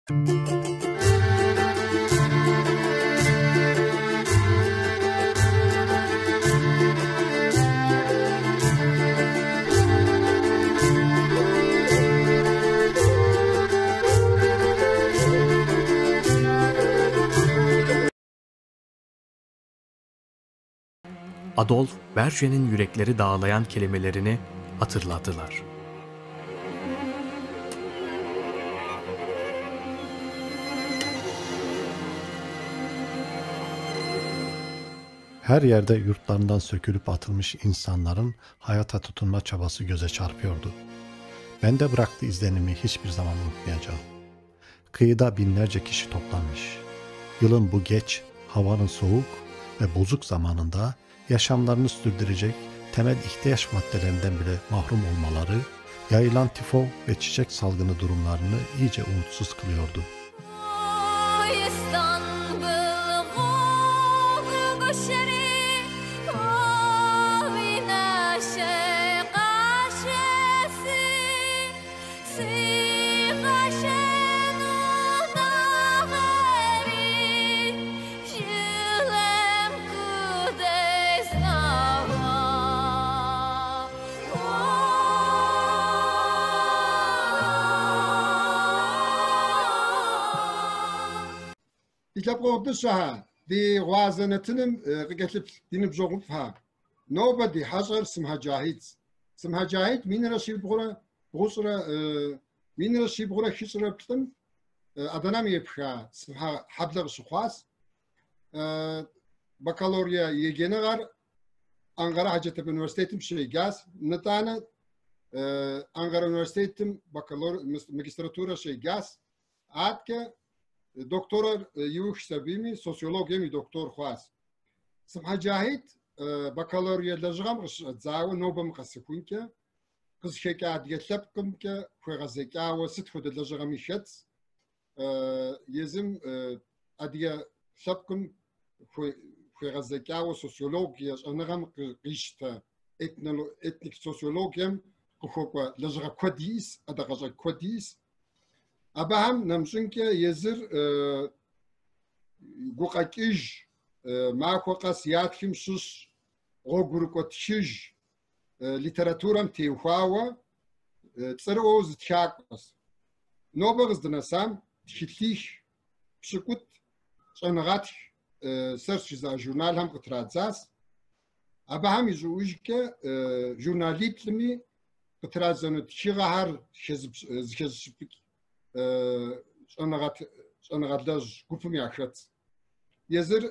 Adolf, Berger'in yürekleri dağlayan kelimelerini hatırladılar. Her yerde yurtlarından sökülüp atılmış insanların hayata tutunma çabası göze çarpıyordu. Bende bıraktığı izlenimi hiçbir zaman unutmayacağım. Kıyıda binlerce kişi toplanmış. Yılın bu geç, havanın soğuk ve bozuk zamanında yaşamlarını sürdürecek temel ihtiyaç maddelerinden bile mahrum olmaları, yayılan tifo ve çiçek salgını durumlarını iyice umutsuz kılıyordu. Ich habe auch das ha, die Wazenetinem gegetlip dinip zogup ha. Nobody hazır simhacahit. Simhacahit minera şibgura busra minera şibgura hisra ptım adanam yepha simha hablar şukhas. Bakalorya yegene var Ankara Hacettepe Üniversitetim şey gaz. Netane Ankara Üniversitetim bakalor magistratura şey gaz. Atke doktora yuh sabimi sosyologiyemi doktor khwas. Simhacahit bakalorya lajgam zawa nobam qasikunke qız şekat yetlapqımke khwazeka ve sit khud lajgam ishat yezim adiya sapqım khwazeka ve sosyologiya anagam qishta etnik sosyologiyam khokwa lajga kodis adaqaja kodis Abaham namşınke yezir guqaqij maaqas yatkim sus ogurqotşij literaturam teuxawa tsroz txaqas nobağız dınasam txitlix pşıkut çanğat search za jurnal ham qıtradzas abaham izujke jurnalitlimi qıtradzanut txiğahar xezipik şanğatlaj gupum yaşat. Yazır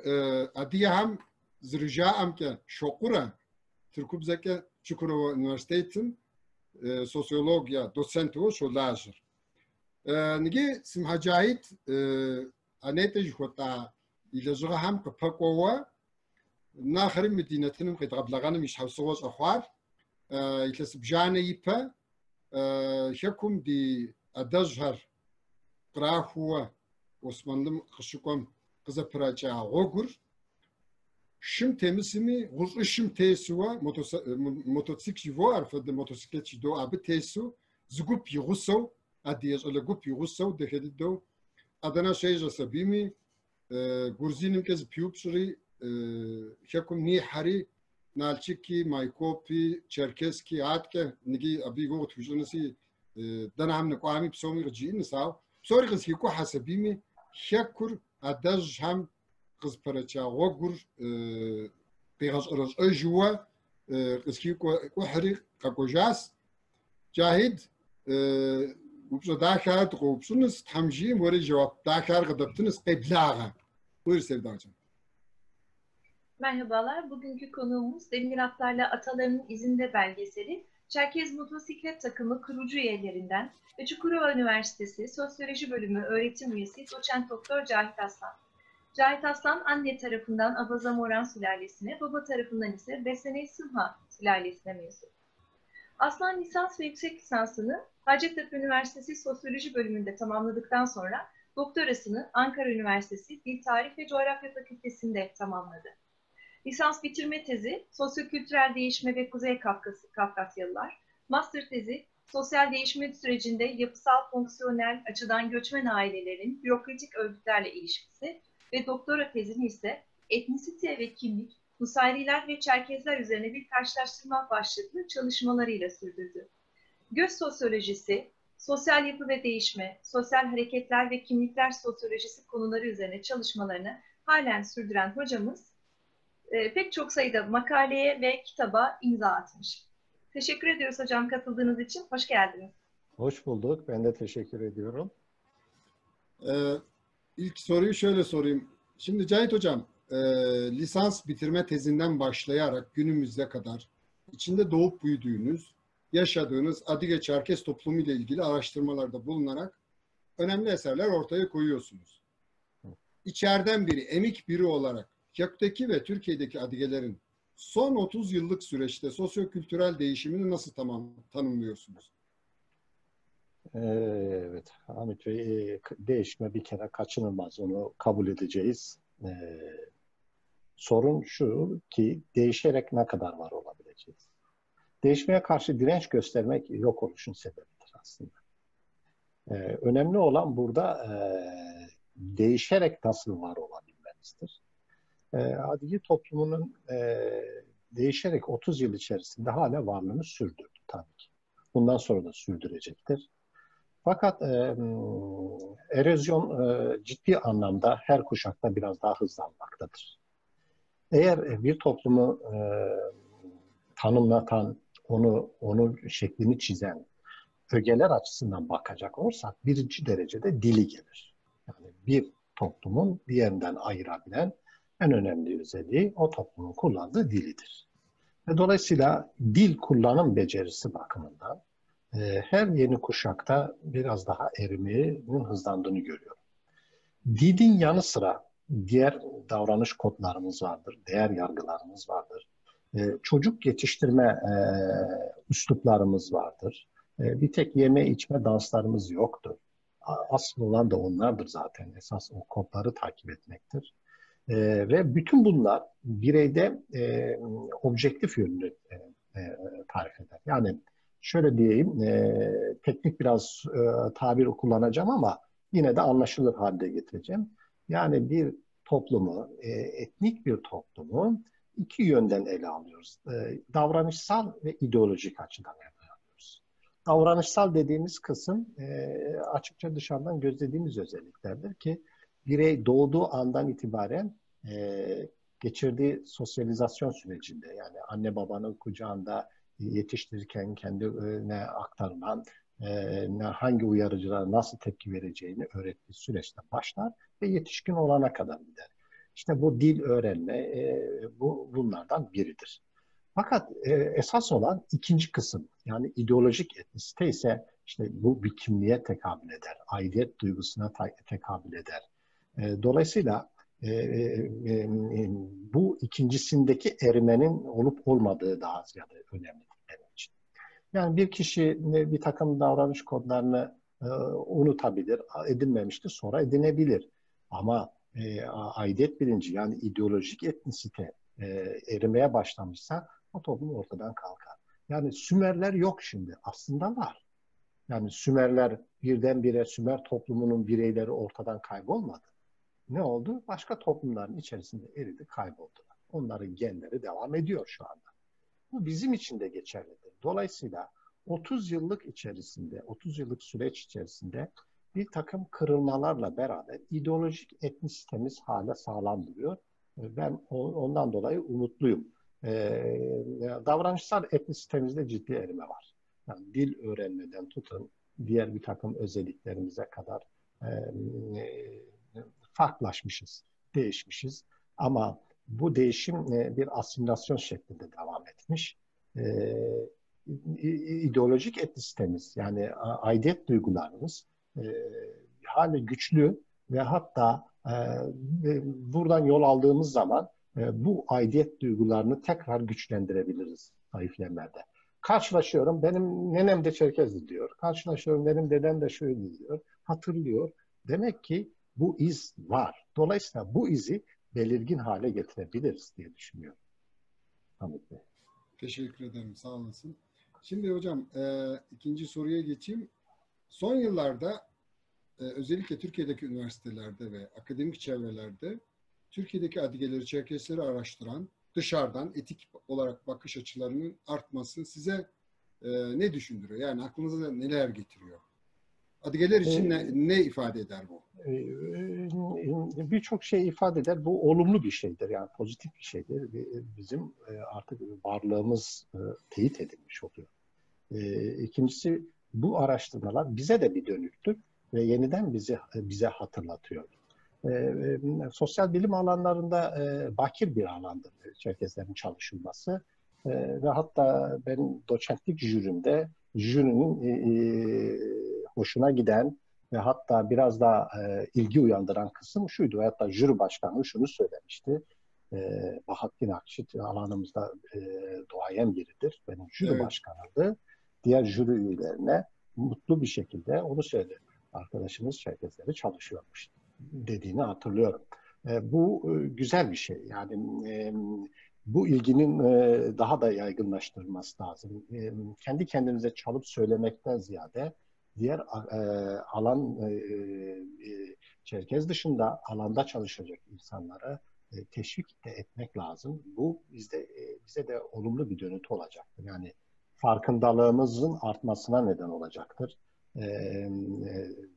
adiyam zırja amke şokura Türkubzake Çukurova Üniversitetin sosyologiya dosenti o şolajır. Nigi simhacahit anete jhota ilajra ham kapakova nahrim medinetinin qitqablağanım işhavsovas ahvar ilesbjane yipa şekum di adajhar Qrahuwa Osmanlım qışıkom qızapraca ogur şim temisimi guz'u şim tesuwa motosikli var fad motosikletçi do abi tesu zgup yugusav adiyaj ala gup yugusav dehedido adana şeyja sabimi gurzinim kez piyupşri hekum ni hari nalçiki maykopi çerkeski atke nigi abi go tujunasi dana ham nqami psomi rjin sav psori qis hiku hasabimi shakur adaj ham qis paracha ogur qigas ras ajwa qis hiku qhri qakojas jahid ubso dakar qopsunus tamjim vore cevap dakar qadaptınız qiblağa buyur Sevdacığım. Merhabalar, bugünkü konuğumuz Demir Atlar'la Atalarının İzinde belgeseli Çerkez Motosiklet Takımı kurucu üyelerinden ve Çukurova Üniversitesi Sosyoloji Bölümü öğretim üyesi Doçent Doktor Cahit Aslan. Cahit Aslan anne tarafından Abaza Moran sülalesine, baba tarafından ise Besene Sımha sülalesine mensup. Aslan lisans ve yüksek lisansını Hacettepe Üniversitesi Sosyoloji Bölümünde tamamladıktan sonra doktorasını Ankara Üniversitesi Dil Tarih ve Coğrafya Fakültesi'nde tamamladı. Lisans bitirme tezi Sosyokültürel Değişme ve Kuzey Kafkasyalılar, master tezi sosyal değişim sürecinde yapısal fonksiyonel açıdan göçmen ailelerin bürokratik örgütlerle ilişkisi ve doktora tezini ise etnisite ve kimlik, Nusayriler ve Çerkezler üzerine bir karşılaştırma başlıklı çalışmalarıyla sürdürdü. Göç sosyolojisi, sosyal yapı ve değişme, sosyal hareketler ve kimlikler sosyolojisi konuları üzerine çalışmalarını halen sürdüren hocamız pek çok sayıda makaleye ve kitaba imza atmış. Teşekkür ediyoruz hocam katıldığınız için. Hoş geldiniz. Hoş bulduk. Ben de teşekkür ediyorum. İlk soruyu şöyle sorayım. Şimdi Cahit Hocam, lisans bitirme tezinden başlayarak günümüze kadar içinde doğup büyüdüğünüz, yaşadığınız Adige-Çerkez toplumu ile ilgili araştırmalarda bulunarak önemli eserler ortaya koyuyorsunuz. İçeriden biri, emik biri olarak kökteki ve Türkiye'deki Adigelerin son 30 yıllık süreçte sosyokültürel değişimini nasıl tanımlıyorsunuz? Evet, Hamit Bey, değişme bir kere kaçınılmaz, onu kabul edeceğiz. Sorun şu ki değişerek ne kadar var olabileceğiz? Değişmeye karşı direnç göstermek yok oluşun sebebidir aslında. Önemli olan burada değişerek nasıl var olabilmenizdir. Adige toplumunun değişerek 30 yıl içerisinde hala varlığını sürdürdü tabii ki. Bundan sonra da sürdürecektir. Fakat erozyon ciddi anlamda her kuşakta biraz daha hızlanmaktadır. Eğer bir toplumu tanımlatan, onu şeklini çizen ögeler açısından bakacak olursak birinci derecede dili gelir. Yani bir toplumun diğerinden ayırabilen en önemli özelliği o toplumun kullandığı dilidir. Ve dolayısıyla dil kullanım becerisi bakımından her yeni kuşakta biraz daha erimenin hızlandığını görüyorum. Dilin yanı sıra diğer davranış kodlarımız vardır, değer yargılarımız vardır. Çocuk yetiştirme üsluplarımız vardır. Bir tek yeme içme danslarımız yoktur. Asıl olan da onlardır zaten. Esas o kodları takip etmektir. Ve bütün bunlar bireyde objektif yönünü tarif eder. Yani şöyle diyeyim, teknik biraz tabir kullanacağım ama yine de anlaşılır halde getireceğim. Yani bir toplumu, etnik bir toplumu iki yönden ele alıyoruz. Davranışsal ve ideolojik açıdan ele alıyoruz. Davranışsal dediğimiz kısım açıkça dışarıdan gözlediğimiz özelliklerdir ki birey doğduğu andan itibaren geçirdiği sosyalizasyon sürecinde, yani anne babanın kucağında yetiştirirken kendine aktarılan, hangi uyarıcılara nasıl tepki vereceğini öğrettiği süreçte başlar ve yetişkin olana kadar gider. İşte bu dil öğrenme bunlardan biridir. Fakat esas olan ikinci kısım, yani ideolojik etnisite ise işte bu bir kimliğe tekabül eder, aidiyet duygusuna tekabül eder. Dolayısıyla bu ikincisindeki erimenin olup olmadığı daha ziyade önemlidir benim için. Yani bir kişi bir takım davranış kodlarını unutabilir, edinmemiştir, sonra edinebilir. Ama aidiyet bilinci, yani ideolojik etnisite erimeye başlamışsa o toplum ortadan kalkar. Yani Sümerler yok şimdi, aslında var. Yani Sümerler birdenbire Sümer toplumunun bireyleri ortadan kaybolmadı. Ne oldu? Başka toplumların içerisinde eridi, kayboldular. Onların genleri devam ediyor şu anda. Bu bizim için de geçerlidir. Dolayısıyla 30 yıllık içerisinde, 30 yıllık süreç içerisinde bir takım kırılmalarla beraber ideolojik etnisitemiz hala sağlam duruyor. Ben ondan dolayı umutluyum. Davranışsal etnisitemizde ciddi erime var. Yani dil öğrenmeden tutun, diğer bir takım özelliklerimize kadar farklılaşmışız, değişmişiz. Ama bu değişim bir asimilasyon şeklinde devam etmiş. İdeolojik etnisitemiz, yani aidiyet duygularımız hala güçlü ve hatta buradan yol aldığımız zaman bu aidiyet duygularını tekrar güçlendirebiliriz zayıflayanlarda. Karşılaşıyorum, benim nenem de Çerkezli diyor. Karşılaşıyorum, benim dedem de şöyle diyor. Hatırlıyor. Demek ki bu iz var. Dolayısıyla bu izi belirgin hale getirebiliriz diye düşünüyorum. Hamit Bey. Teşekkür ederim. Sağ olasın. Şimdi hocam ikinci soruya geçeyim. Son yıllarda özellikle Türkiye'deki üniversitelerde ve akademik çevrelerde Türkiye'deki Adigeleri, Çerkesleri araştıran dışarıdan etik olarak bakış açılarının artması size ne düşündürüyor? Yani aklınıza neler getiriyor? Adigeler için ne ifade eder bu? Birçok şey ifade eder. Bu olumlu bir şeydir. Yani pozitif bir şeydir. Bizim artık varlığımız teyit edilmiş oluyor. İkincisi, bu araştırmalar bize de bir dönüktür ve yeniden bize hatırlatıyor. Sosyal bilim alanlarında bakir bir alandır Çerkezlerin çalışılması. Ve hatta ben doçentlik jürimde jürinin hoşuna giden ve hatta biraz daha ilgi uyandıran kısım şuydu. Hatta jüri başkanı şunu söylemişti. Bahattin Akçit alanımızda duayen biridir. Benim jüri başkanıydı. Diğer jüri üyelerine mutlu bir şekilde onu söyledi. Arkadaşımız Çerkezleri çalışıyormuş dediğini hatırlıyorum. Bu güzel bir şey. Yani bu ilginin daha da yaygınlaştırılması lazım. Kendi kendimize çalıp söylemekten ziyade diğer alan Çerkez dışında alanda çalışacak insanlara teşvik de etmek lazım. Bu bize de olumlu bir dönütü olacaktır. Yani farkındalığımızın artmasına neden olacaktır.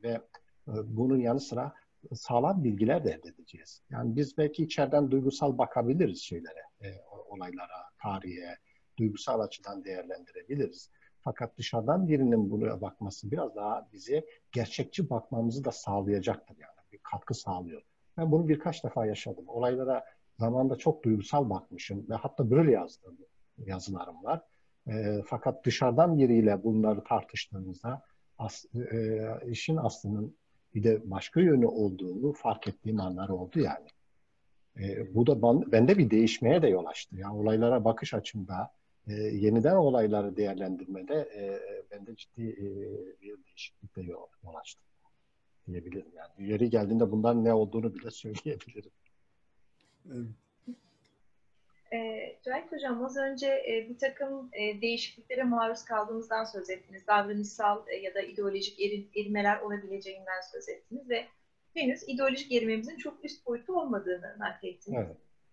Ve bunun yanı sıra sağlam bilgiler de elde edeceğiz. Yani biz belki içeriden duygusal bakabiliriz şeylere, olaylara, tarihe, duygusal açıdan değerlendirebiliriz. Fakat dışarıdan birinin buna bakması biraz daha bize gerçekçi bakmamızı da sağlayacaktır, yani bir katkı sağlıyor. Ben bunu birkaç defa yaşadım. Olaylara zamanında çok duygusal bakmışım ve hatta böyle yazdığım yazılarım var. Fakat dışarıdan biriyle bunları tartıştığımızda işin aslının bir de başka yönü olduğunu fark ettiğim anlar oldu yani. Bu da bende bir değişmeye de yol açtı. Yani olaylara bakış açımda, yeniden olayları değerlendirmede bende ciddi bir değişiklikle yol açtı diyebilirim. Yani yeri geldiğinde bundan ne olduğunu bile söyleyebilirim. Evet. Cahit Hocam, az önce bir takım değişikliklere maruz kaldığımızdan söz ettiniz. Davranışsal ya da ideolojik erimeler olabileceğinden söz ettiniz ve henüz ideolojik erimemizin çok üst boyutu olmadığını naklettiniz.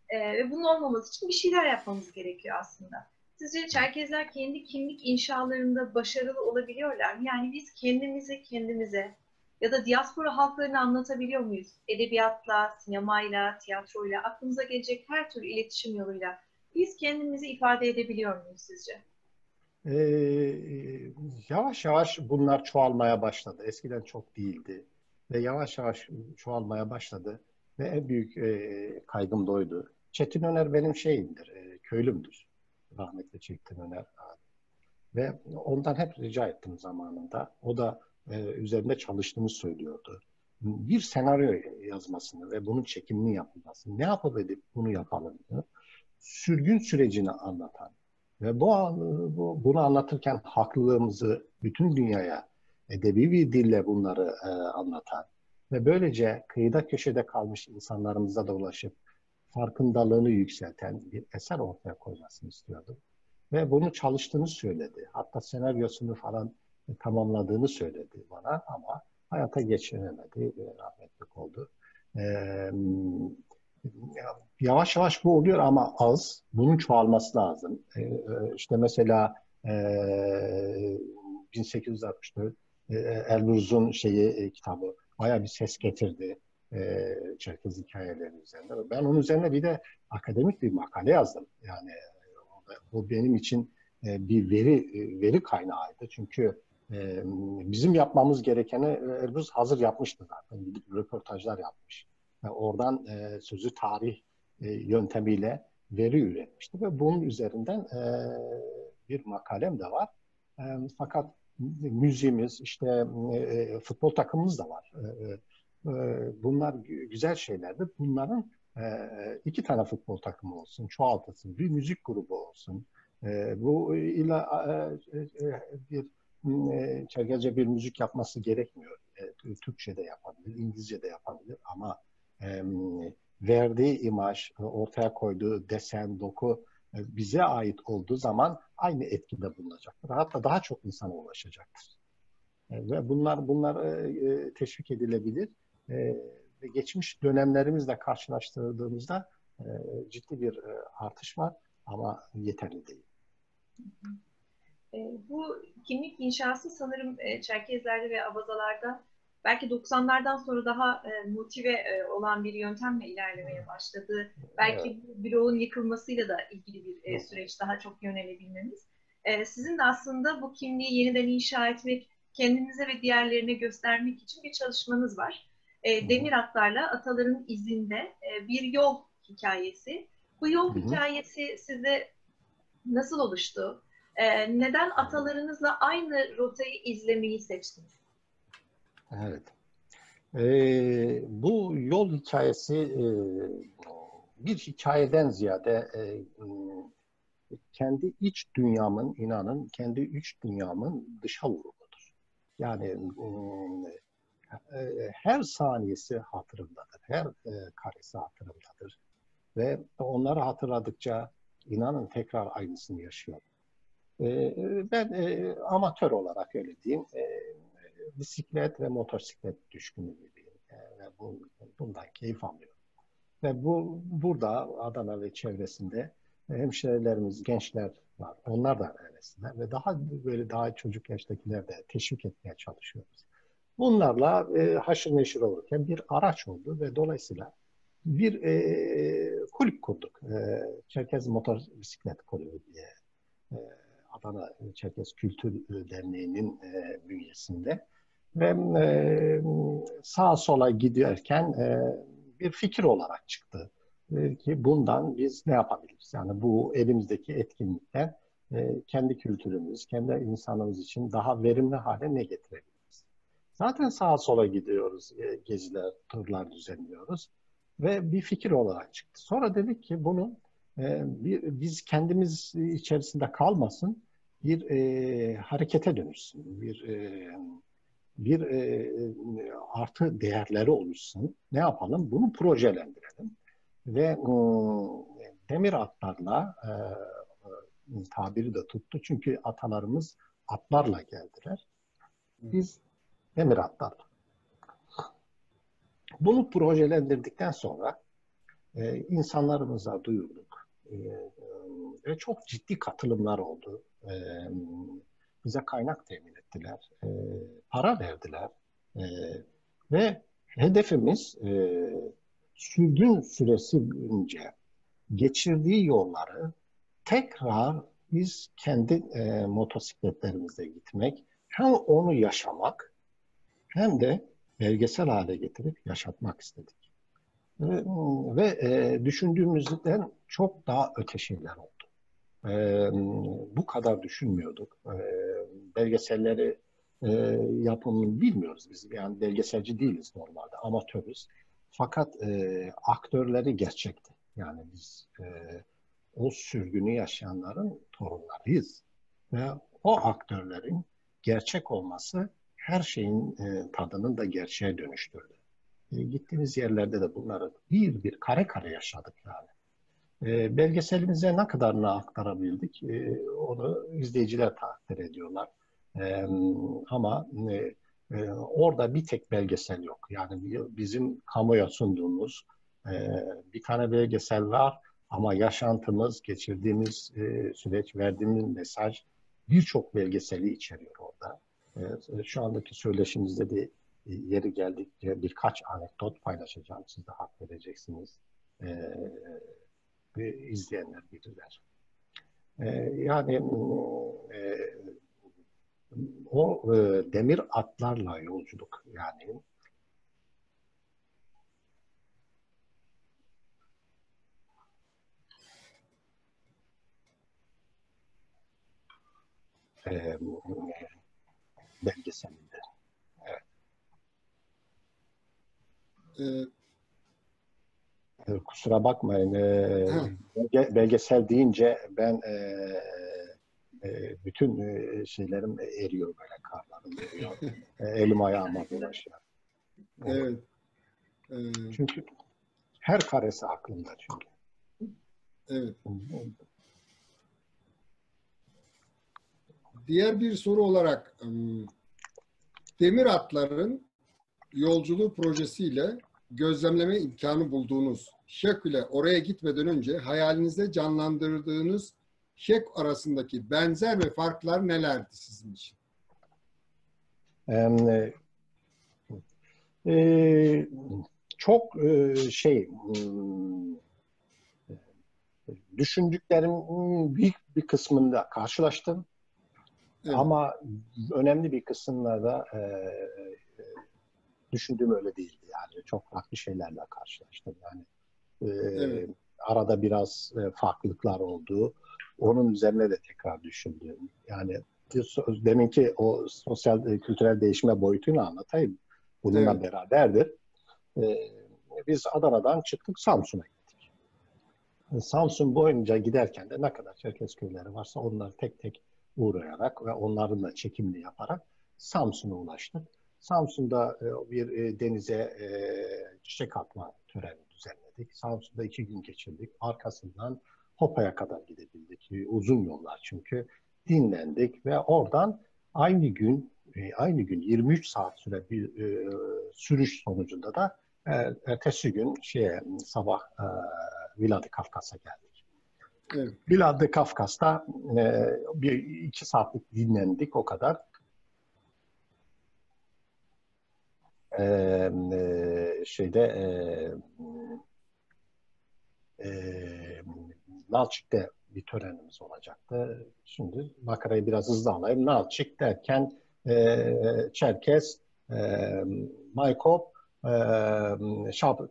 Evet. Ve bunun olmaması için bir şeyler yapmamız gerekiyor aslında. Sizce Çerkezler kendi kimlik inşalarında başarılı olabiliyorlar mı? Yani biz kendimize ya da diaspora halklarını anlatabiliyor muyuz? Edebiyatla, sinemayla, tiyatroyla, aklımıza gelecek her türlü iletişim yoluyla biz kendimizi ifade edebiliyor muyuz sizce? Yavaş yavaş bunlar çoğalmaya başladı. Eskiden çok değildi. Ve yavaş yavaş çoğalmaya başladı. Ve en büyük kaygım da oydu. Çetin Öner benim şeyimdir, köylümdür. Rahmetli Çetin Öner. Ve ondan hep rica ettim zamanında. O da üzerinde çalıştığını söylüyordu. Bir senaryo yazmasını ve bunun çekimini yapılmasını, ne yapıp edip bunu yapalım, sürgün sürecini anlatan ve bunu anlatırken haklılığımızı bütün dünyaya edebi bir dille bunları anlatan ve böylece kıyıda köşede kalmış insanlarımıza da ulaşıp farkındalığını yükselten bir eser ortaya koymasını istiyordum. Ve bunu çalıştığını söyledi. Hatta senaryosunu falan tamamladığını söyledi bana ama hayata geçiremedi. Rahmetlik oldu. Yavaş yavaş bu oluyor ama az. Bunun çoğalması lazım. İşte mesela 1864 Elbruz'un kitabı bayağı bir ses getirdi. Çerkez hikayeleri üzerinde. Ben onun üzerine bir de akademik bir makale yazdım. Yani bu benim için bir veri kaynağıydı. Çünkü bizim yapmamız gerekeni Elbruz hazır yapmıştı zaten. Gidip röportajlar yapmış. Oradan sözü tarih yöntemiyle veri üretmişti ve bunun üzerinden bir makalem de var. Fakat müziğimiz, işte futbol takımımız da var. Bunlar güzel şeylerdi. Bunların iki tane futbol takımı olsun, çoğaltılsın, bir müzik grubu olsun. Bu illa bir Çerkezce bir müzik yapması gerekmiyor. Türkçe de yapabilir, İngilizce de yapabilir ama verdiği imaj, ortaya koyduğu desen, doku bize ait olduğu zaman aynı etkide bulunacaktır. Hatta daha çok insana ulaşacaktır. Ve bunlar teşvik edilebilir. Ve geçmiş dönemlerimizle karşılaştırdığımızda ciddi bir artış var ama yeterli değil. Bu kimlik inşası sanırım Çerkezlerde ve Abazalarda belki 90'lardan sonra daha motive olan bir yöntemle ilerlemeye başladı. Belki Evet. bloğun yıkılmasıyla da ilgili bir süreç daha çok yönelebilmemiz. Sizin de aslında bu kimliği yeniden inşa etmek, kendinize ve diğerlerine göstermek için bir çalışmanız var. Demir atlarla ataların izinde bir yol hikayesi. Bu yol hikayesi size nasıl oluştu? Neden atalarınızla aynı rotayı izlemeyi seçtiniz? Evet. Bu yol hikayesi bir hikayeden ziyade kendi iç dünyamın, inanın kendi iç dünyamın dışa vurumudur. Yani her saniyesi hatırımdadır, her karesi hatırımdadır. Ve onları hatırladıkça inanın tekrar aynısını yaşıyorum. Ben amatör olarak öyle diyeyim, bisiklet ve motosiklet düşkünü gibiyim. Ve bundan keyif alıyorum. Ve burada Adana ve çevresinde hemşehrilerimiz, gençler var. Onlar da öylesinler. Ve daha çocuk yaştakiler de teşvik etmeye çalışıyoruz. Bunlarla haşır neşir olurken bir araç oldu ve dolayısıyla bir kulüp kurduk. Çerkez Motor Bisiklet Kulübü diye. Adana Çerkez Kültür Derneği'nin bünyesinde. Ve sağa sola giderken bir fikir olarak çıktı. Ki bundan biz ne yapabiliriz? Yani bu elimizdeki etkinlikten kendi kültürümüz, kendi insanımız için daha verimli hale ne getirebiliriz? Zaten sağa sola gidiyoruz, geziler, turlar düzenliyoruz ve bir fikir olarak çıktı. Sonra dedik ki bunu biz kendimiz içerisinde kalmasın, bir harekete dönüşsün, bir artı değerleri oluşsun. Ne yapalım? Bunu projelendirelim. Ve demir atlarla tabiri de tuttu. Çünkü atalarımız atlarla geldiler. Biz demir atlarla. Bunu projelendirdikten sonra insanlarımıza duyurduk. Ve çok ciddi katılımlar oldu. Bize kaynak temin ettiler. Para verdiler. Ve hedefimiz sürgün süresi boyunca geçirdiği yolları tekrar biz kendi motosikletlerimizle gitmek, hem onu yaşamak hem de belgesel hale getirip yaşatmak istedik. Ve düşündüğümüzden çok daha öte şeyler oldu. Bu kadar düşünmüyorduk. Belgeselleri yapımını bilmiyoruz biz. Yani belgeselci değiliz normalde, amatörüz. Fakat aktörleri gerçekti. Yani biz o sürgünü yaşayanların torunlarıyız. Ve o aktörlerin gerçek olması her şeyin tadını da gerçeğe dönüştürdü. Gittiğimiz yerlerde de bunları bir kare kare yaşadık yani. Belgeselimize ne kadarını aktarabildik onu izleyiciler takdir ediyorlar. Ama orada bir tek belgesel yok. Yani bizim kamuya sunduğumuz bir tane belgesel var ama yaşantımız, geçirdiğimiz süreç, verdiğimiz mesaj birçok belgeseli içeriyor orada. Şu andaki söyleşimizde de yeri geldikçe birkaç anekdot paylaşacağım. Siz de hak vereceksiniz. Ve izleyenler bilirler. Yani o demir atlarla yolculuk yani belgeselinde. Evet. Kusura bakmayın. Belgesel deyince ben bütün şeylerim eriyor böyle, karlarım eriyor. Elim ayağıma bulaşıyor. Evet. Çünkü her karesi aklımda çünkü. Evet. diğer bir soru olarak demir atların yolculuğu projesiyle gözlemleme imkanı bulduğunuz Şek ile oraya gitmeden önce hayalinizde canlandırdığınız Şek arasındaki benzer ve farklar nelerdi sizin için? Çok düşündüklerimin büyük bir kısmında karşılaştım. Evet. Ama önemli bir kısımda da düşündüğüm öyle değildi yani. Çok farklı şeylerle karşılaştım yani. Evet. Arada biraz farklılıklar oldu. Onun üzerine de tekrar düşündüm. Yani deminki o sosyal kültürel değişme boyutunu anlatayım. Bununla evet. Beraberdir. Biz Adana'dan çıktık, Samsun'a gittik. Samsun boyunca giderken de ne kadar Çerkez köyleri varsa onları tek tek uğrayarak ve onların da çekimini yaparak Samsun'a ulaştık. Samsun'da bir denize çiçek atma töreni düzenledik. Samsun'da 2 gün geçirdik. Arkasından Hopa'ya kadar gidebildik. Uzun yollar çünkü. Dinlendik ve oradan aynı gün 23 saat süre bir sürüş sonucunda da ertesi gün sabah Vladi-Kafkas'a geldik. Evet. Vladi-Kafkas'ta 2 saatlik dinlendik o kadar. Nalçik'te bir törenimiz olacaktı. Şimdi makarayı biraz hızlı alayım. Nalçik derken Çerkez, Maykop,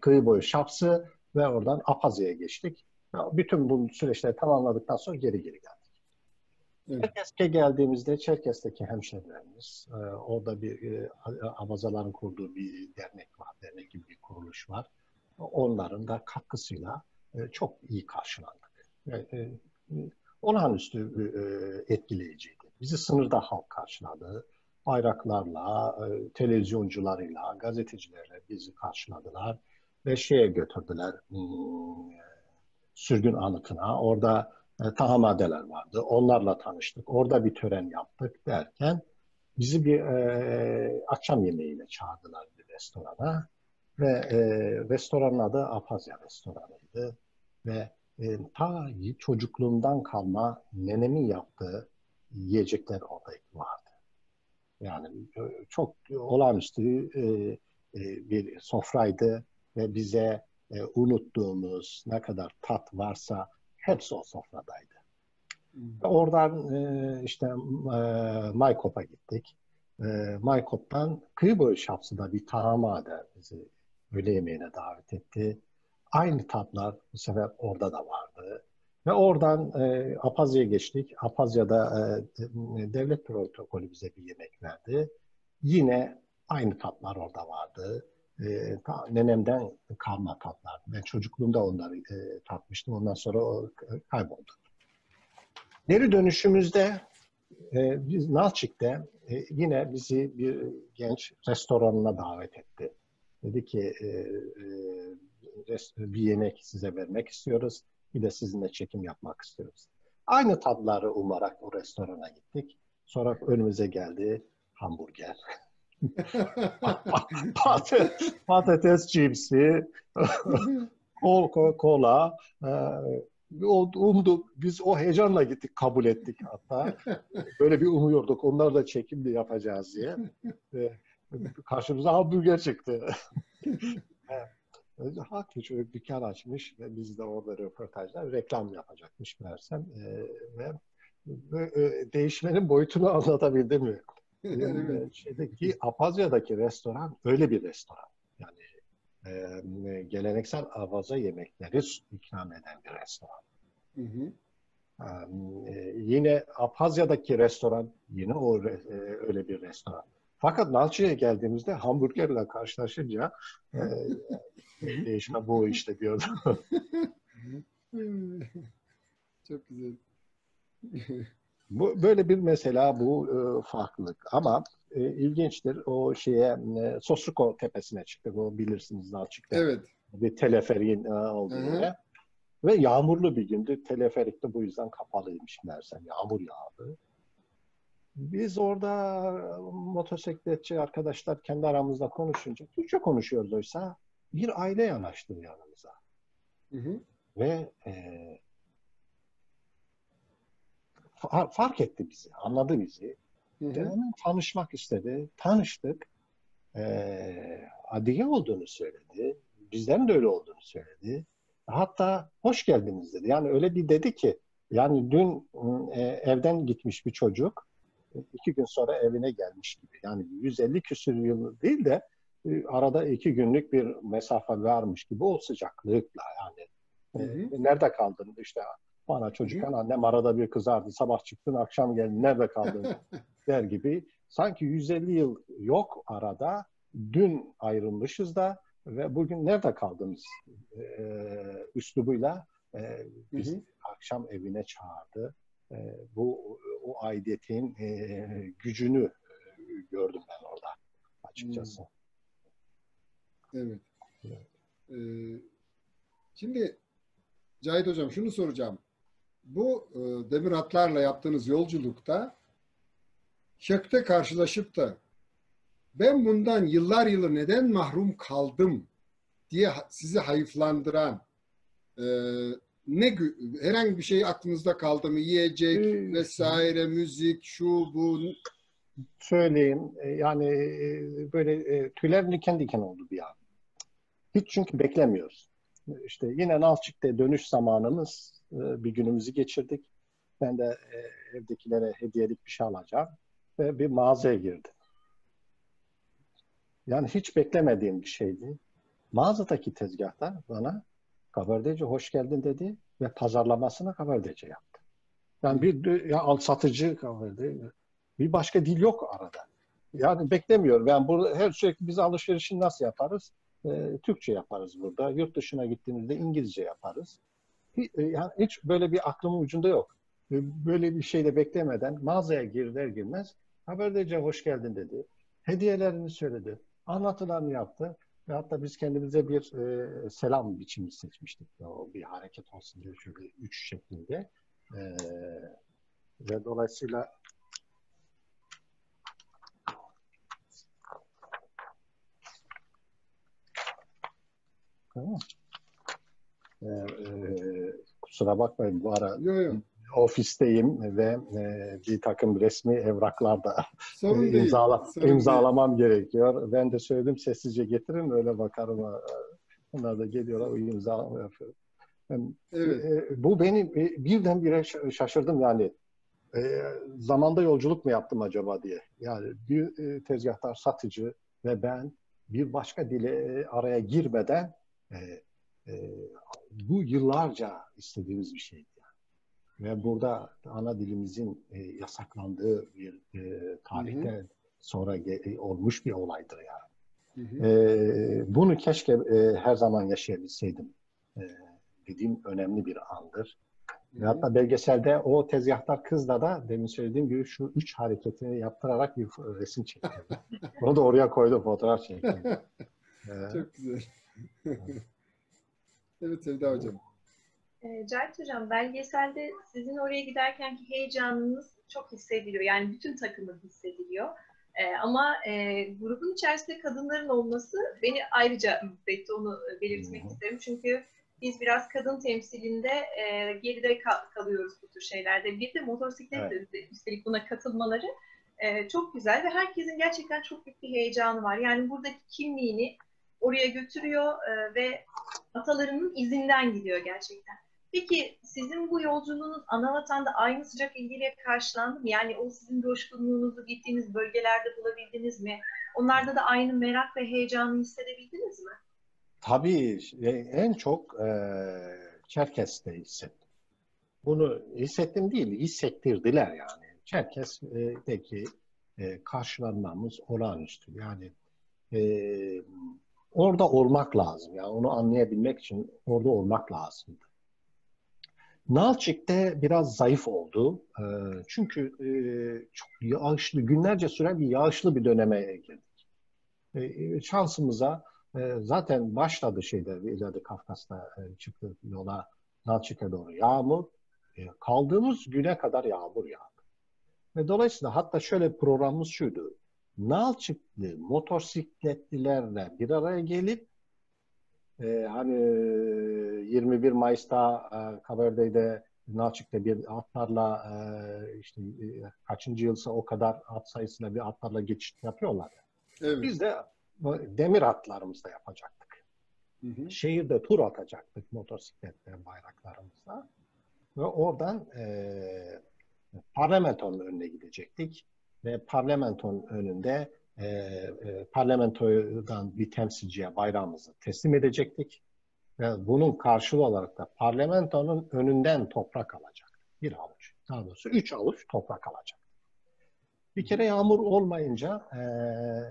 kıyı boyu Şapsı ve oradan Apazya'ya geçtik. Bütün bu süreçleri tamamladıktan sonra geri geldik. Evet. Çerkez'e geldiğimizde Çerkez'teki hemşehrilerimiz, orada bir Abazaların kurduğu bir dernek var. Dernek gibi bir kuruluş var. Onların da katkısıyla çok iyi karşılandık. Olağanüstü etkileyiciydi. Bizi sınırda halk karşıladı. Bayraklarla, televizyoncularıyla, gazetecilerle bizi karşıladılar. Ve götürdüler sürgün anıtına. Orada tahamadeler vardı. Onlarla tanıştık. Orada bir tören yaptık derken bizi bir akşam yemeğine çağırdılar bir restorana. Ve restoranın adı Apazya Restoranı'ydı. Ve ta çocukluğumdan kalma nenemin yaptığı yiyecekler orada vardı. Yani çok olağanüstü bir sofraydı ve bize unuttuğumuz ne kadar tat varsa hepsi o sofradaydı. Oradan Maykop'a gittik. Maykop'tan kıyı boyu Şapsı'da bir tahamade bizi öğle yemeğine davet etti. Aynı tatlar bu sefer orada da vardı. Ve oradan Apazya'ya geçtik. Apazya'da devlet protokolü bize bir yemek verdi. Yine aynı tatlar orada vardı. Nenemden kalma tatlar. Ben çocukluğumda onları tatmıştım. Ondan sonra o kayboldu. Geri dönüşümüzde biz Nalçik'te yine bizi bir genç restoranına davet etti. Dedi ki bir yemek size vermek istiyoruz. Bir de sizinle çekim yapmak istiyoruz. Aynı tatları umarak o restorana gittik. Sonra önümüze geldi hamburger. Patates cipsi, kola. Biz o heyecanla gittik, kabul ettik hatta. Böyle bir umuyorduk. Onlar da çekim de yapacağız diye. Karşımıza hamburger çıktı. Haklı çocuk dükkan açmış ve biz de orada röportajlar, reklam yapacakmış meğersem. Ve değişmenin boyutunu anlatabildim mi? Apazya'daki restoran öyle bir restoran. Yani geleneksel Abaza yemekleri ikram eden bir restoran. Hı hı. Yine Apazya'daki restoran yine öyle bir restoran. Fakat Nalçı'ya geldiğimizde hamburgerle karşılaşınca değişme bu işte diyordum. Çok güzel. Böyle bir mesela bu farklılık ama ilginçtir o Sosrukol tepesine çıktık. O bilirsiniz Nalçık'ta. Evet. Bir teleferiğin olduğu yere. Ve yağmurlu bir gündü. Teleferik de bu yüzden kapalıymış meğersem. Yağmur yağdı. Biz orada motosikletçi arkadaşlar kendi aramızda konuşunca, Türkçe konuşuyoruz oysa, bir aile yanaştı yanımıza. Hı hı. Ve fark etti bizi, anladı bizi. Hı hı. Hemen tanışmak istedi. Tanıştık. Adige olduğunu söyledi. Bizden de öyle olduğunu söyledi. Hatta hoş geldiniz dedi. Yani öyle bir dedi ki, yani dün evden gitmiş bir çocuk 2 gün sonra evine gelmiş gibi. Yani 150 küsur yıl değil de arada 2 günlük bir mesafe varmış gibi o sıcaklıkla yani. Hı hı. Nerede kaldın? İşte bana çocukken annem arada bir kızardı. Sabah çıktın, akşam geldin. Nerede kaldın? Der gibi. Sanki 150 yıl yok arada. Dün ayrılmışız da ve bugün nerede kaldınız? Üslubuyla biz akşam evine çağırdı. Bu o aidiyetin gücünü gördüm ben orada açıkçası. Evet. Şimdi Cahit Hocam şunu soracağım. Bu demir atlarla yaptığınız yolculukta Şök'te karşılaşıp da ben bundan yıllar yılı neden mahrum kaldım diye sizi hayıflandıran herhangi bir şey aklınızda kaldı mı? Yiyecek vesaire, müzik, şu bu. Söyleyeyim. Yani böyle tüyler diken diken oldu bir an. Hiç çünkü beklemiyoruz. İşte yine Nalçık'ta dönüş zamanımız, bir günümüzü geçirdik. Ben de evdekilere hediyelik bir şey alacağım ve bir mağazaya girdim. Yani hiç beklemediğim bir şeydi. Mağazadaki tezgahta bana kabardeci hoş geldin dedi ve pazarlamasını kabardeci yaptı. Yani bir satıcı kabardeci. Bir başka dil yok arada. Yani beklemiyorum. Yani burada sürekli biz alışverişi nasıl yaparız? Türkçe yaparız burada. Yurt dışına gittiğimizde İngilizce yaparız. Yani hiç böyle bir aklımın ucunda yok. Böyle bir şey de beklemeden mağazaya girer girmez haberdece hoş geldin dedi. Hediyelerini söyledi. Anlatılarını yaptı. Ve hatta biz kendimize bir selam biçimi seçmiştik. O bir hareket olsun diye şöyle 3 şeklinde. Ve dolayısıyla tamam. Kusura bakmayın bu ara ofisteyim ve bir takım resmi evraklarda imzalamam gerekiyor. Ben de söyledim sessizce getirin öyle bakarım. Onlar da geliyorlar o imzalama yapıyorum. Bu beni birdenbire şaşırdım yani. Zamanda yolculuk mu yaptım acaba diye. Yani bir tezgahtar satıcı ve ben bir başka dile araya girmeden bu yıllarca istediğimiz bir şeydi. Yani. Ve burada ana dilimizin yasaklandığı bir tarihte sonra olmuş bir olaydır yani. Bunu keşke her zaman yaşayabilseydim. Dediğim önemli bir andır. Ve hatta belgeselde o tezgahtar kızla da demin söylediğim gibi şu 3 hareketini yaptırarak bir resim çektirdim. Onu da oraya koydum, fotoğraf çektim. Çok güzel. Evet Sevda Hocam. Cahit Hocam, belgeselde sizin oraya giderkenki heyecanınız çok hissediliyor. Yani bütün takımın hissediliyor. Ama grubun içerisinde kadınların olması beni ayrıca mutlu etti. Onu belirtmek isterim. Çünkü biz biraz kadın temsilinde geride kalıyoruz bu tür şeylerde. Bir de motosikletle üstelik buna katılmaları çok güzel ve herkesin gerçekten çok büyük bir heyecanı var. Yani buradaki kimliğini oraya götürüyor ve atalarının izinden gidiyor gerçekten. Peki sizin bu yolculuğunuz Anavatanda aynı sıcak ilgiyle karşılandı mı? Yani o sizin coşkunluğunuzu gittiğiniz bölgelerde bulabildiniz mi? Onlarda da aynı merak ve heyecanı hissedebildiniz mi? Tabii en çok Çerkes'te hissettim. Bunu hissettim değil, hissettirdiler yani. Çerkes'teki karşılanmamız olağanüstü. Yani orada olmak lazım. Yani onu anlayabilmek için orada olmak lazımdı. Nalçik'te biraz zayıf oldu. Çünkü çok yağışlı, günlerce süren bir yağışlı bir döneme girdik. Şansımıza zaten başladı ileride Kafkas'ta çıktı yola Nalçik'e doğru yağmur. Kaldığımız güne kadar yağmur yağdı. Ve dolayısıyla hatta şöyle bir programımız şuydu. Nalçıklı motosikletlilerle bir araya gelip hani 21 Mayıs'ta Kabarde'de Nalçık'ta bir atlarla işte kaçıncı yılsa o kadar at sayısıyla bir atlarla geçiş yapıyorlar. Evet. Biz de demir atlarımızla yapacaktık. Hı hı. Şehirde tur atacaktık motosikletle, bayraklarımızla. Ve oradan parlamentonun önüne gidecektik. Ve parlamentonun önünde parlamentodan bir temsilciye bayrağımızı teslim edecektik. Ve bunun karşılığı olarak da parlamentonun önünden toprak alacak. Bir avuç, daha doğrusu 3 avuç toprak alacak. Bir kere yağmur olmayınca,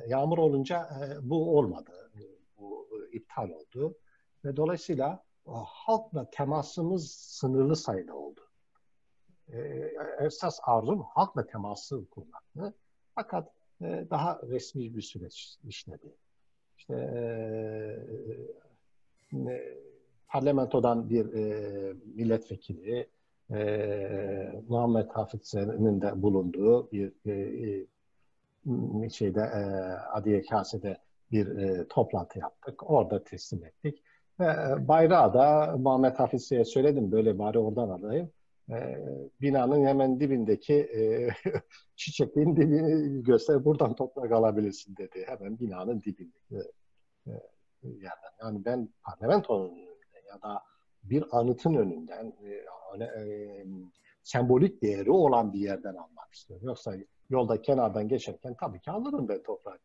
yağmur olunca bu olmadı. Bu iptal oldu. Ve dolayısıyla halkla temasımız sınırlı sayıda oldu. Esas arzum halkla teması kurmaktı. Fakat daha resmi bir süreç işledi. İşte parlamentodan bir milletvekili, Muhammed Hafız Sen'in de bulunduğu bir şeyde Adiye Kase'de bir toplantı yaptık. Orada teslim ettik. Ve bayrağı da Muhammed Hafiz'e söyledim, böyle bari oradan alayım. Binanın hemen dibindeki çiçekliğin dibini göster, buradan toprak alabilirsin dedi. Hemen binanın dibindeki yerden. Yani ben parlamentonun önünde ya da bir anıtın önünden sembolik değeri olan bir yerden almak istiyorum. Yoksa yolda kenardan geçerken tabii ki alırım ben toprak.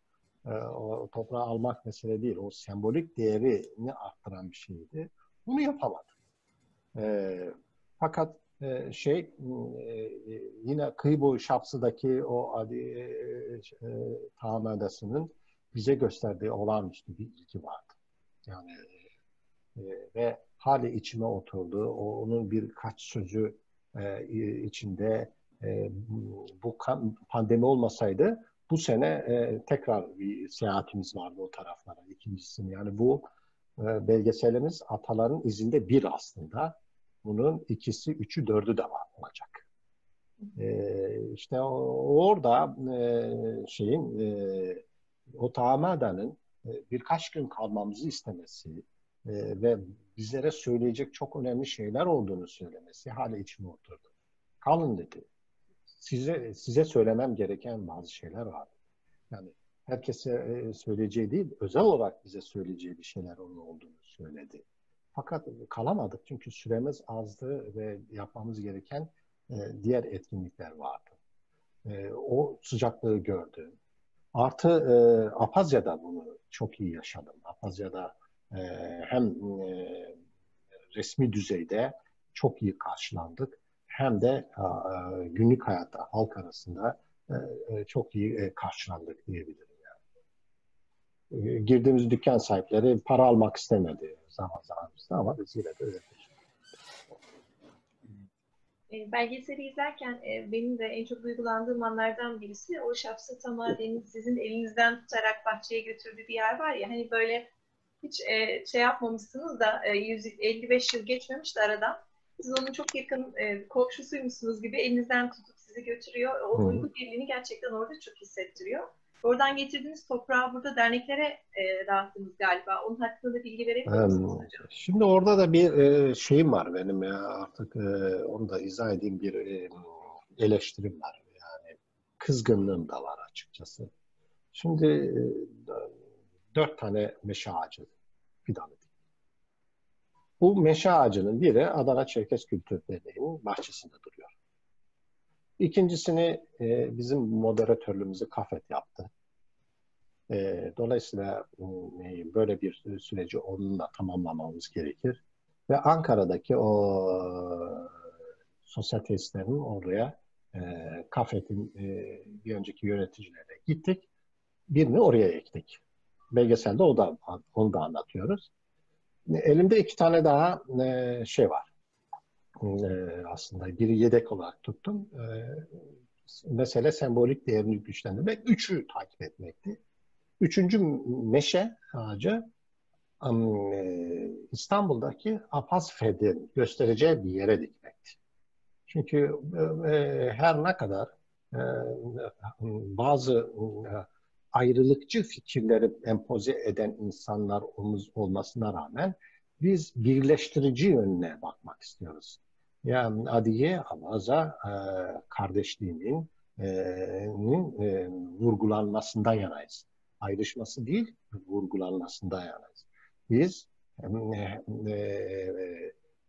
O toprağı almak mesele değil. O sembolik değerini arttıran bir şeydi. Bunu yapamadım. Fakat yine kıyı boyu Şapsı'daki o tahammüdesinin bize gösterdiği olağanüstü bir ilgi vardı. Yani ve hali içime oturdu. Onun birkaç sözü içinde bu pandemi olmasaydı bu sene tekrar bir seyahatimiz vardı o taraflara. İkincisini yani bu belgeselimiz Ataların izinde bir aslında. Bunun ikisi, üçü, dördü de olacak. İşte orada o Tahammüde'nin birkaç gün kalmamızı istemesi ve bizlere söyleyecek çok önemli şeyler olduğunu söylemesi hala içime oturdu. Kalın dedi. Size söylemem gereken bazı şeyler var. Yani herkese söyleyeceği değil, özel olarak bize söyleyeceği bir şeyler onun olduğunu söyledi. Fakat kalamadık çünkü süremiz azdı ve yapmamız gereken diğer etkinlikler vardı. O sıcaklığı gördüm. Artı Apazya'da bunu çok iyi yaşadım. Apazya'da hem resmi düzeyde çok iyi karşılandık hem de günlük hayatta halk arasında çok iyi karşılandık diyebilirim. Yani. Girdiğimiz dükkan sahipleri para almak istemedi zaman ama biz yine de öyle. Belgeseli izlerken benim de en çok duygulandığım anlardan birisi o Şapsı Tamade'nin sizin elinizden tutarak bahçeye götürdüğü bir yer var ya, hani böyle hiç şey yapmamışsınız da 155 yıl geçmemiş de aradan, siz onun çok yakın komşusuymuşsunuz gibi elinizden tutup sizi götürüyor. O duygu birliğini gerçekten orada çok hissettiriyor. Oradan getirdiğiniz toprağı burada derneklere dağıttınız galiba. Onun hakkında bilgi verebilir misiniz hocam? Şimdi orada da bir şeyim var benim ya, artık onu da izah edeyim, bir eleştirim var. Yani kızgınlığım da var açıkçası. Şimdi 4 tane meşe ağacı fidanı. Bu meşe ağacının biri Adana Çerkes Kültür Derneği'nin bahçesinde duruyor. İkincisini bizim moderatörlüğümüzü Kafet yaptı. Dolayısıyla böyle bir süreci onunla tamamlamamız gerekir. Ve Ankara'daki o sosyal tesislerin oraya Kafet'in bir önceki yöneticilerine gittik. Birini oraya ektik. Belgeselde onu da anlatıyoruz. Elimde 2 tane daha şey var. Aslında biri yedek olarak tuttum. Mesele sembolik değerini güçlendirmek. 3'ü takip etmekti. 3. meşe ağacı İstanbul'daki Apazfed'in göstereceği bir yere dikmekti. Çünkü her ne kadar bazı ayrılıkçı fikirleri empoze eden insanlar olmasına rağmen biz birleştirici yönüne bakmak istiyoruz. Yani Adiye, Abaza kardeşliğinin vurgulanmasından yanayız. Ayrışması değil, vurgulanmasından yanayız. Biz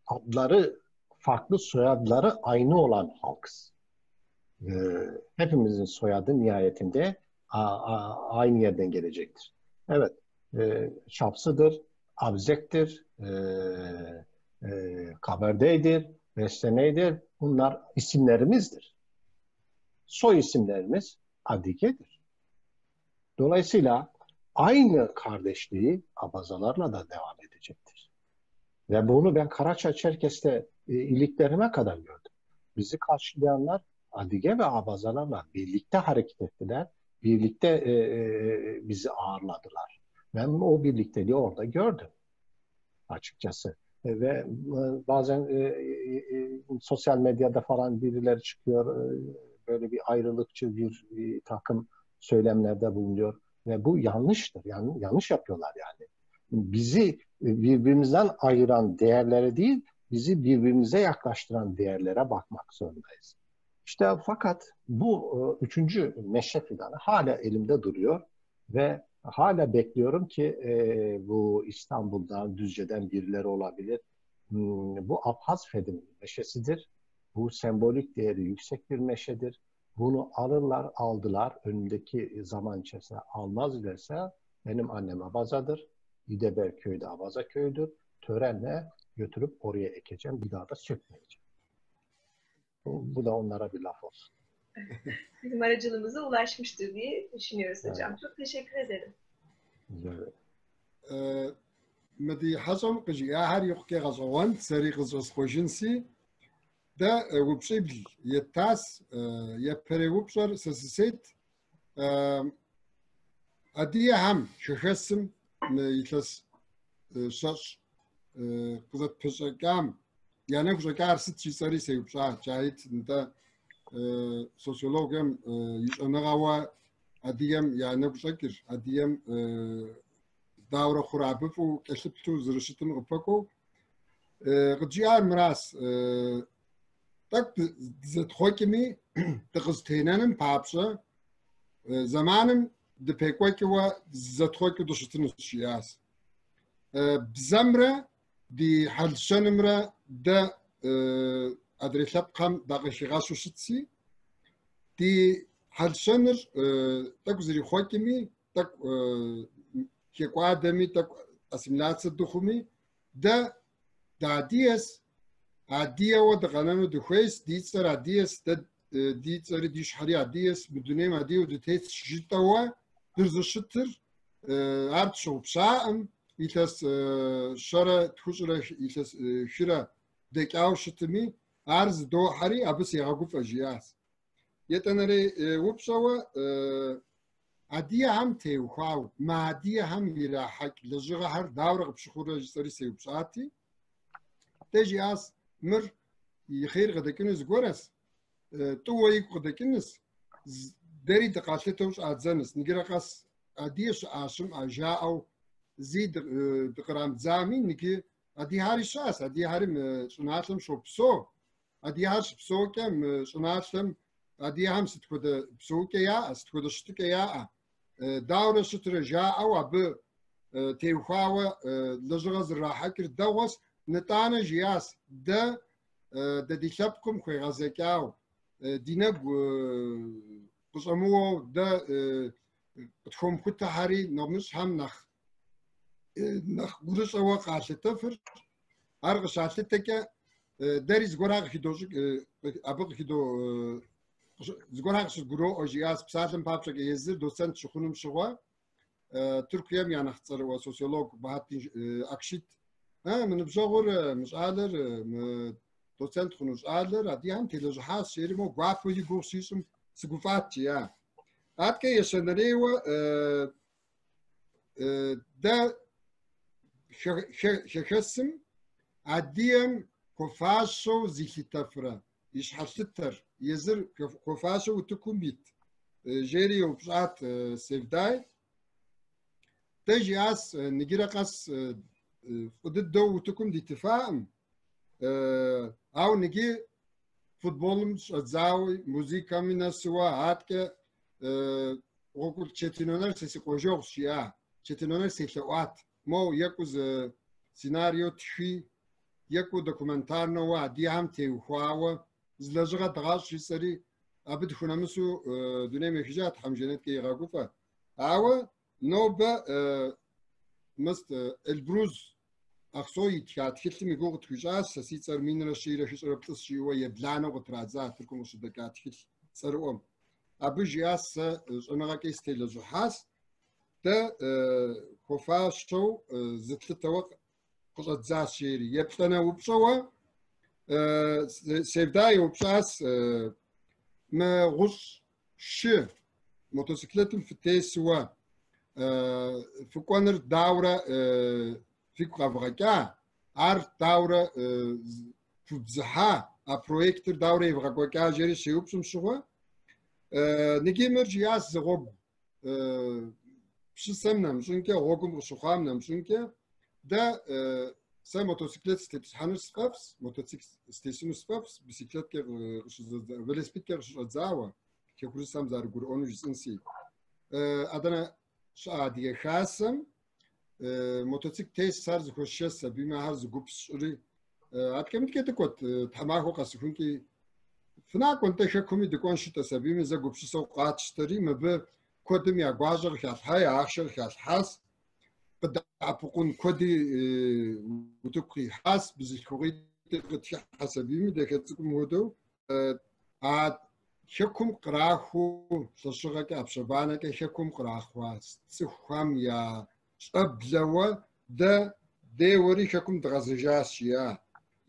adları farklı, soyadları aynı olan halkız. Hepimizin soyadı nihayetinde aynı yerden gelecektir. Evet, Şapsı'dır, Abzek'tir, Kabardey'dir, Restene'dir. Bunlar isimlerimizdir. Soy isimlerimiz Adike'dir. Dolayısıyla aynı kardeşliği Abazalarla da devam edecektir. Ve bunu ben Karaçay-Çerkes'te iliklerime kadar gördüm. Bizi karşılayanlar Adige ve Abazalarla birlikte hareket ettiler. Birlikte bizi ağırladılar. Ben o birlikteliği orada gördüm açıkçası. Ve bazen sosyal medyada falan birileri çıkıyor, böyle bir ayrılıkçı bir takım söylemlerde bulunuyor. Ve bu yanlıştır. Yani yanlış yapıyorlar yani. Bizi birbirimizden ayıran değerlere değil, bizi birbirimize yaklaştıran değerlere bakmak zorundayız. İşte fakat bu üçüncü meşe fidanı hala elimde duruyor ve hala bekliyorum ki bu İstanbul'dan, Düzce'den birileri olabilir. Bu Abhaz Fedim meşesidir. Bu sembolik değeri yüksek bir meşedir. Bunu aldılar. Önündeki zaman içerisinde almaz ilerse benim annem Abazadır. İdeberköy'de Abaza köyüdür. Törenle götürüp oraya ekeceğim. Bir daha da sökmeyeceğim. Bu da onlara bir laf olsun. Bizim aracılığımıza ulaşmıştır diye düşünüyoruz hocam. Evet. Çok teşekkür ederim. Medi Hasan kıcı ya her yok ki gazavan seri kızız koşinsi da website yetas ya pere website sesiset adiye ham şehesim yitlas şaş kızat pişakam yani kuşakar sit çisari seyupsa cahit da sosyologum yuşanagawa adiyem yani kuşakir adiyem davra khurabif u kesibtu zrışıtın upako gıcıar miras tak zet hokimi tıkız teynanın papsa zamanım de pekwaki wa zet hoki dışıtın şiyas bizamra di halşanımra da adresap kam dağışıgasu şitsi di halşanır tak zri hokimi tak كقادمي تك أسملات الدخومي دا ديس عادية ودغنانو دخويس ديتسر عاديس ديتسر ديش حري عاديس بدوني ما ديو دتيت جتوا درز الشتر عرض شو بشاءم يتس شرا تخشرا يتس شرا دكاو شتمي عرض دو حري أبس يعقوب أجياس يتنري وبشوا عادية هم تيوخاو ما عادية هم يلاحق لجغة هر داورغ بشخورة جسري سيوبساتي تجي آس مر يخير غدكنس غورس تو ويك غدكنس داري دقاتلتوش عادزانس نجرا قاس عاديش عاشم عجاء زيد دقرام زامي نكي عادي هاري شاس عادي هاري شناتلم شو بسو عادي هارش بسو كم شناتلم عادي هم ستكود بسو كيا ستكود شتكيا داورة شتر جاء أو أب تيوخاوة لجغز راحة كر دوس نتانا جياس دا دي شابكم خوي غزاكاو دينب قصمو دا تخوم كنت هاري نمش هم نخ قرص أو قاشة تفر أرغش عشتك داري زغراغ خيدوشك أبغ خيدو زغراغ شغرو أجياس بساتم بابشك يزر دوسنت شخونم شغوا تركيا يعني اختصار وسوسيولوج بهاتين أكشيت من بجغور مش قادر دوسنت خنوش قادر عدي هم تلوج حاس شيري مو قافو يقول سيسم سقوفات يا أتكي يشنريوا دا شخصم عديم كفاشو زيكي تفرا يشحلتر يزر كفاشة وتكون بيت جيري وبشعات سيفداي تجي أس نجيرا قص ضد وتكون دي تفاهم أو نجي فوتبول مش أتزاوي موسيقى من السوا هاتك وقول تشتينونر سيسيقوجوغ شيا تشتينونر سيسلوات مو يكوز سيناريو تشي يكو دوكومنتار نوا دي هم تيوخواوا زلجغة دغاش يسري أبد خنامسو دوني مخجات حمجنات كي يغاقوفا أو نوبة مست البروز أخصوي تشات خلتمي قوغ تخجاس سيصر مين رشي رشي ربطس شيوا يبلانا وطرازات تركم وصدقات خل سرقوم أبو جياس أنا كي استيلجو حاس تا خوفا شو زتلتوق قصة زاس شيري يبتنا وبشوا سيفداي وبشاس ما غش ش موتوسيكلتهم في تيسوا في كونر داورة في قفقا عار داورة في بزحا برويكتر داورة يبغاقوكا جيري شيوبسم شوا نجي مرجياس زغوب بشسمنا مشونكا غوكم وشخامنا مشونكا دا سا موتوسيكلت ستيبس حانوس سبابس موتوسيكل ستيشن سبابس بسيكلت كي فيلسبيد كي رزاوا كي كل سام زار غور اونو جسنسي ادنا شادي خاصم موتوسيكل تيس سارز خوشس بما هرز غوبسري اتكمت كي تكوت تماخو قاسكونكي فنا كنت شكومي دكون شتا سبيم زا غوبسو قاتشتري مب كودم يا غواجر خاص هاي اخشر خاص حاس قد أبقون كودي وتقي حاس بزكوري تقتي حسبيمي دكتكم هدو عاد شكم قراخو ششغك أبشبانك شكم قراخو سخام يا أبلوا دا دوري شكم دغزجاسيا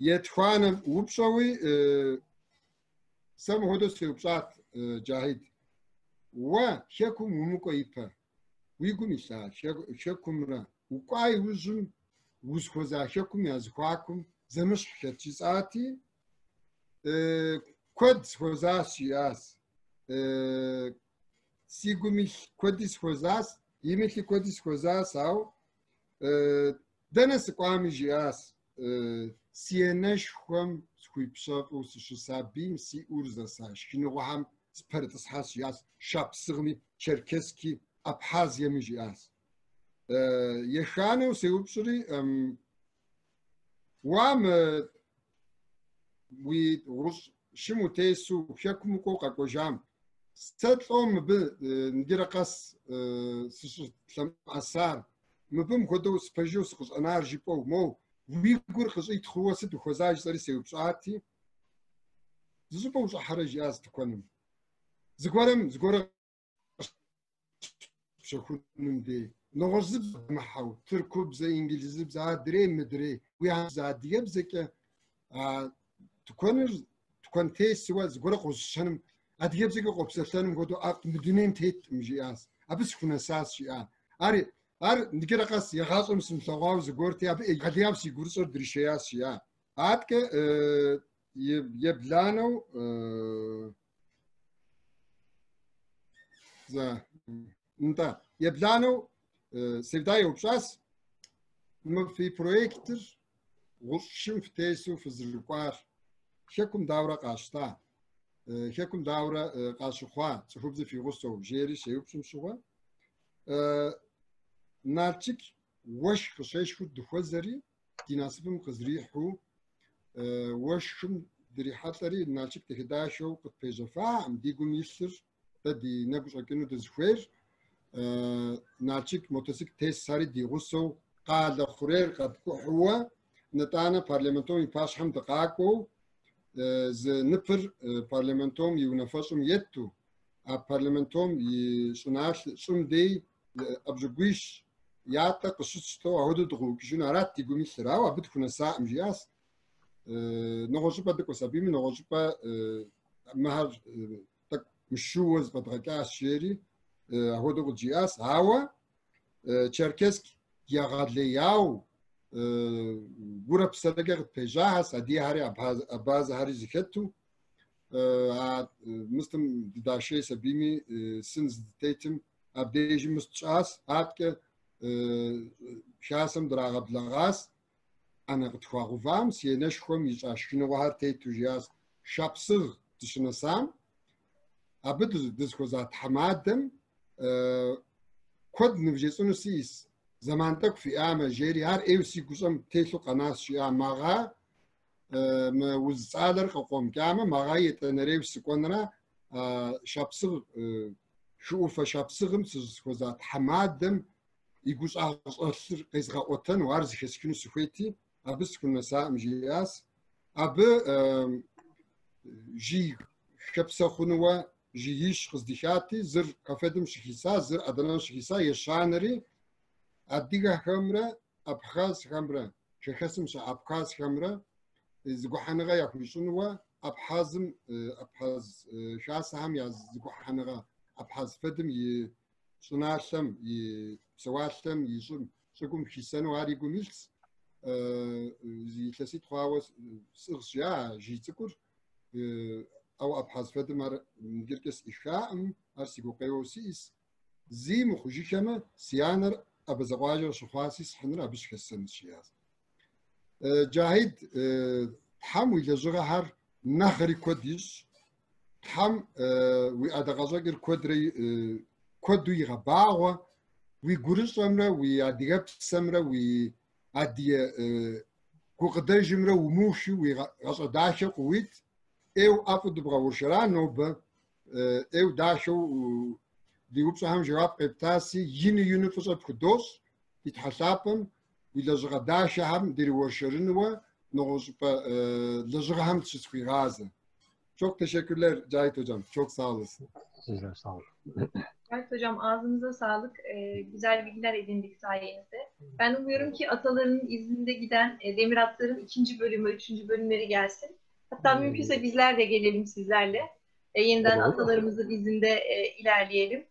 يتخانم وبشوي سم هدو سيوبشات جاهد وشكم ومكويبا ويقوم يسال شكم را وقاي وزن وزخوزا شكم يزخواكم زمش حكتي ساعتي كود خوزا سياس سيقوميش كوديس خوزاس يمشي كوديس خوزاس أو دنس قامي جياس سينش خم سكوي بشاف وسشسابيم سي أورزاساش كنو هم سبرتس حاس ياس شاب سغمي تشركسكي أبحازيا مجياس يخانو سيوبشري وام وي روش شمو تيسو شكمو كوكا كوجام ستلوم ب نديرقاس سلم أسار مبم كدو سبجو سقز أنار جيبو مو ويقول خزيت خواسد وخزاج سري سيوبشاتي زوبو مش حرج ياس تكونم زغورم شكون دي نغزب محاو تركب زي انجليزي بزا دري مدري ويا زا ديب زك تكون تيس سوا زغور قوشنم اديب زك قوبسلتنم غدو اق مدينين تيت مجياس ابس كنا ساس شيا ار ندير قاس يغاصم سم لغاو زغورتي اب غدياب سيغورص دريشياس شيا اتك يبلانو زا انت يبلانو سيفداي وبشاس في برويكتر وشم في تيسو في زلقار شكم دورة قاشتا شكم دورة قاشخوا تخبز في غصو جيري شيوبشم شوا نارتك وش خشيش خود دخوزري تناسبم قزريحو وشم دريحاتري نارتك تهداشو قد بيجفا عم ديقو ميسر تدي نبوش أكنو دزخوير نالشيك موتوسيك تيس ساري دي غصو قاعدة خرير قد كحوة نتانا بارلمنتوم يباش حم دقاقو ز نفر بارلمنتوم يونفاشم يتو بارلمنتوم يشناش شم دي أبجوش ياتا قشتو هودو دغو كجون عرات تيقومي سراو أبد كنا ساعة مجياس نغوشبا دكو سابيمي نغوشبا مهر تك مشوز بدغكاس شيري هودو جياس هوا تشركسك يغادلياو غورب سرقة بيجاهس أدي هاري أباز هاري زكتو مستم داشي سبيمي سنز تيتم أبديجي مستشاس أتك شاسم دراغب لغاس أنا قد خواغوفام سينش خوم يشاشكين وهار تيتو جياس شابسغ تشنسام أبد دزخوزات حمادم كود نفجسونو سيس زمانتك في آما جيري هار إيوسي كوشم تيتو قناس شيا ماغا وزالر قوم كامل مغاية نريب سكوننا شابسغ شوفة شابسغم سوزات حمادم يقول أصر قيسغا أوتن وارز خسكين سخويتي أبس كنا سام جياس أب جي شابسغ خنوا جيش قصديشاتي زر كفدم شخيصا زر أدنان شخيصا يشانري أديغا خمرة أبخاز خمرة شخصم أبخاز خمرة زقوحنغا يخشونوا أبحازم أبحاز شاسهم يا زقوحنغا أبحاز فدم يصناشم يسواشم يشم شكم خيسانو هاري قميلس زي تلسي تخواوس سرشيا جيتكور أو أبحاز فدم نجركس إشاءم أرسيقو قيوسيس زي مخجيكما سيانر أبزواجر شخواسيس حنر أبش خسن الشياز جاهد تحم ويلجغا هر نخري كوديش تحم ويأدغازاقر كودري كودو يغباغوا ويقرش سمرا ويأدغب سمرا ويأدي كوقدر جمرا وموشي ويغاز داشا قويت ايو أفو دبغا وشرا نوبا ايو داشا ديوبسو هم جواب قبتاسي ينو فصل بخدوس يتحسابم ويلجغا داشا هم ديري وشرنوا نغزبا لجغا هم تشتكي غازة. Çok teşekkürler Cahit Hocam. Çok sağ olasın. Sizler sağ olun. Cahit Hocam ağzınıza sağlık. Güzel bilgiler edindik sayenizde. Ben umuyorum ki ataların izinde giden demir atların 2. bölümü, 3. bölümleri gelsin. Hatta mümkünse bizler de gelelim sizlerle. Yeniden atalarımızın izinde ilerleyelim.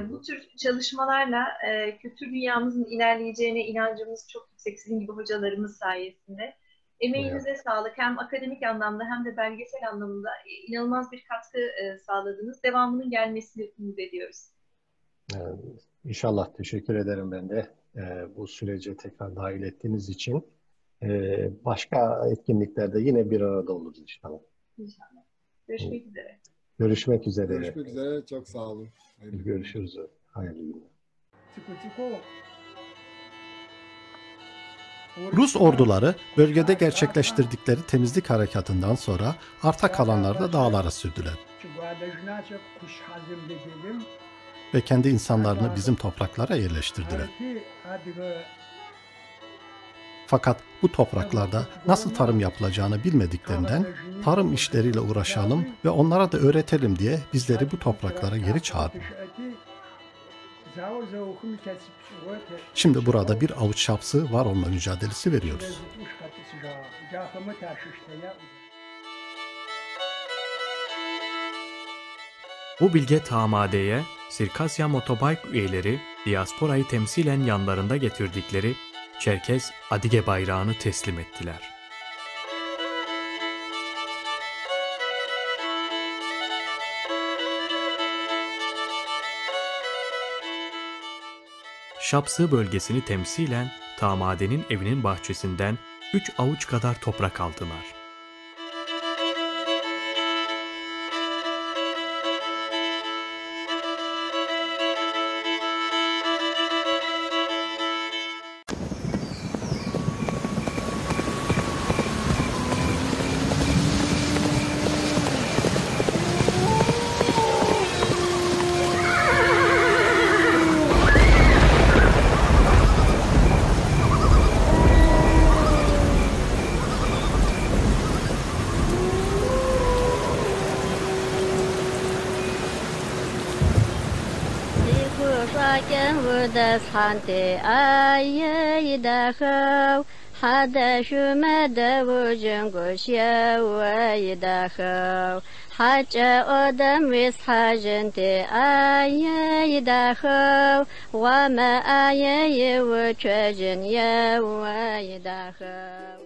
Bu tür çalışmalarla kültür dünyamızın ilerleyeceğine inancımız çok yüksek sizin gibi hocalarımız sayesinde. Emeğinize sağlık. Hem akademik anlamda hem de belgesel anlamında inanılmaz bir katkı sağladınız. Devamının gelmesini umut ediyoruz. İnşallah teşekkür ederim ben de bu sürece tekrar dahil ettiğiniz için. Başka etkinliklerde yine bir arada oluruz inşallah. İnşallah. Görüşmek üzere. Görüşmek üzere. Görüşmek üzere. Çok sağ olun. Görüşürüz. Hayırlı günler. Rus orduları bölgede gerçekleştirdikleri temizlik harekatından sonra arta kalanları da dağlara sürdüler. Ve kendi insanlarını bizim topraklara yerleştirdiler. Fakat bu topraklarda nasıl tarım yapılacağını bilmediklerinden tarım işleriyle uğraşalım ve onlara da öğretelim diye bizleri bu topraklara geri çağırdı. Şimdi burada bir avuç şapsı var olma mücadelesi veriyoruz. Bu bilge tamade'ye Sirkasya Motobike üyeleri diasporayı temsilen yanlarında getirdikleri Çerkez Adige bayrağını teslim ettiler. Şapsı bölgesini temsilen Tamade'nin evinin bahçesinden 3 avuç kadar toprak aldılar. Das hante aye da khaw hada shume da wujun goshya wa da khaw hacha odam wis hajente aye da khaw wa ma aye wu chajin ya wa da khaw